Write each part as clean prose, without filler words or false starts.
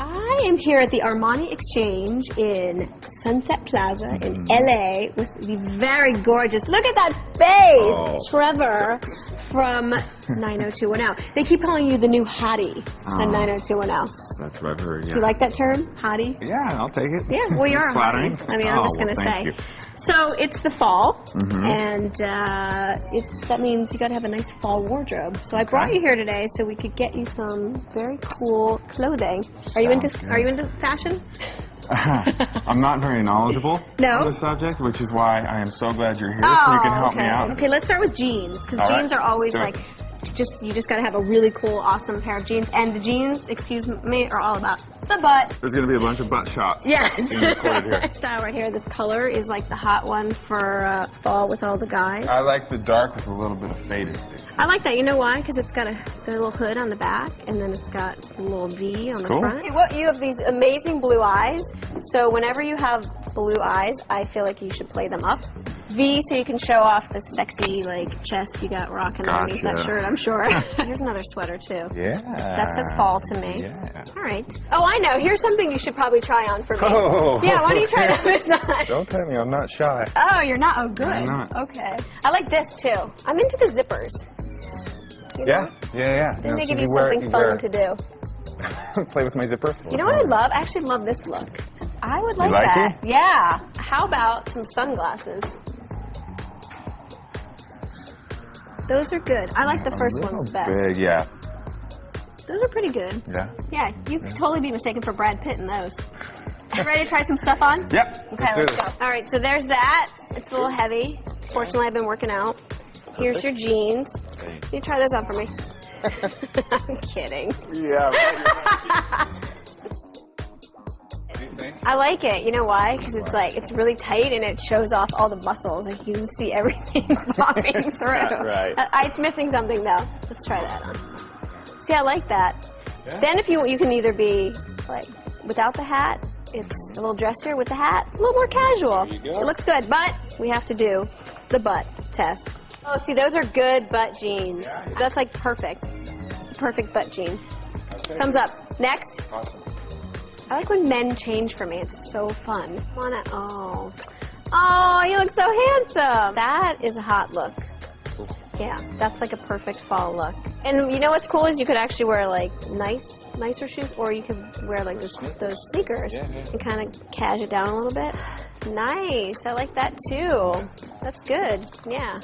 I am here at the Armani Exchange in Sunset Plaza in LA with the very gorgeous, look at that face, Trevor from 90210. They keep calling you the new hottie on 90210. That's what I've heard, yeah. Do you like that term, hottie? Yeah, I'll take it. Yeah, well, you're a flattering. hottie. I mean, I'm just going to say. You. So it's the fall, and that means you got to have a nice fall wardrobe. So I brought you here today so we could get you some very cool clothing. Are you into fashion? I'm not very knowledgeable on the subject, which is why I am so glad you're here so you can help me out. Okay, let's start with jeans, because jeans are always like, you just got to have a really cool, awesome pair of jeans. And the jeans, excuse me, are all about the butt. There's going to be a bunch of butt shots. Yes. This style right here, this color is like the hot one for fall with all the guys. I like the dark with a little bit of faded. I like that. You know why? Because it's got the little hood on the back, and then it's got a little V on the front. Okay, well, you have these amazing blue eyes, so whenever you have blue eyes, I feel like you should play them up. V, so you can show off the sexy, like, chest you got rocking underneath that shirt, I'm sure. Here's another sweater, too. Yeah. That says fall to me. Yeah. All right. Oh, I know. Here's something you should probably try on for me. Oh. Yeah, why don't you try this on? Don't tell me, I'm not shy. Oh, you're not? Oh, good. I'm not. Okay. I like this, too. I'm into the zippers. You know? Yeah. Then they give you something fun to do. Play with my zippers. You know what I love? I actually love this look. I would like that. It? Yeah. How about some sunglasses? Those are good. I like the first ones best. Big, yeah. Those are pretty good. Yeah. Yeah, you could totally be mistaken for Brad Pitt in those. You ready to try some stuff on? Yep. Okay, let's go. All right, so there's that. It's a little heavy. Fortunately, I've been working out. Here's your jeans. Can you try those on for me? I'm kidding. Yeah. What do you think? I like it. You know why? Because it's really tight and it shows off all the muscles and you can see everything popping through. Right. It's missing something though. Let's try that on. See, I like that. Yeah. Then if you can either be like without the hat, it's a little dressier. With the hat, a little more casual. There you go. It looks good, but we have to do the butt test. Oh, see, those are good butt jeans. Yeah. That's like perfect. It's a perfect butt jean. Okay. Thumbs up. Next. Awesome. I like when men change for me. It's so fun. Oh, you look so handsome. That is a hot look. Cool. Yeah, that's like a perfect fall look. And you know what's cool is you could actually wear like nicer shoes, or you could wear like those sneakers and kind of cash it down a little bit. Nice. I like that too. That's good. Yeah.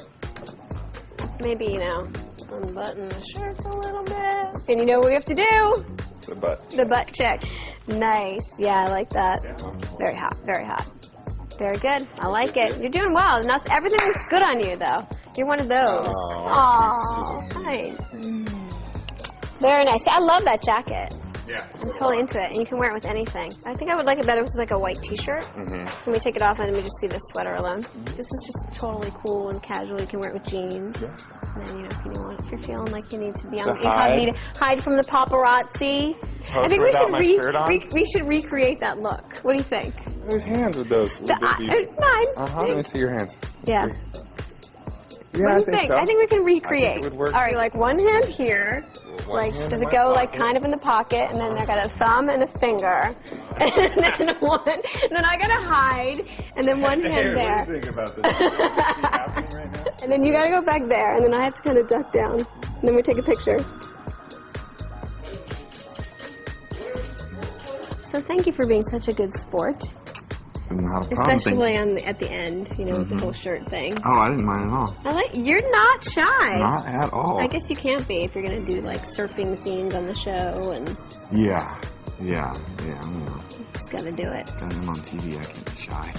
Maybe, unbutton the shirts a little bit. And you know what we have to do? The butt. The butt check. Nice. Yeah, I like that. Yeah. Very hot. Very hot. Very good. I like it. You're doing well. Everything looks good on you, though. You're one of those. Oh, fine. Very nice. I love that jacket. Yeah. I'm totally into it, and you can wear it with anything. I think I would like it better with like a white T-shirt. Can we take it off and we just see the sweater alone? This is just totally cool and casual. You can wear it with jeans. Yeah. And then, if you're feeling like you need to be on incognito, hide from the paparazzi. I think we should recreate that look. What do you think? Whose hands with those? It's mine. Let me see your hands. Yeah. Yeah, What do you think? So. I think we can recreate. I think it would work. All right, like one hand here. Does it go like kind of in the pocket, and then I got a thumb and a finger, and then I gotta hide, and then one hand there. What do you think about this? Is this happening right now? And then you gotta go back there, and then I have to kind of duck down, and then we take a picture. So thank you for being such a good sport. Not a problem. Especially at the end, with the whole shirt thing. Oh, I didn't mind at all. You're not shy. Not at all. I guess you can't be if you're gonna do like surfing scenes on the show and. Yeah. Just gotta do it. Done them on TV. I can't be shy.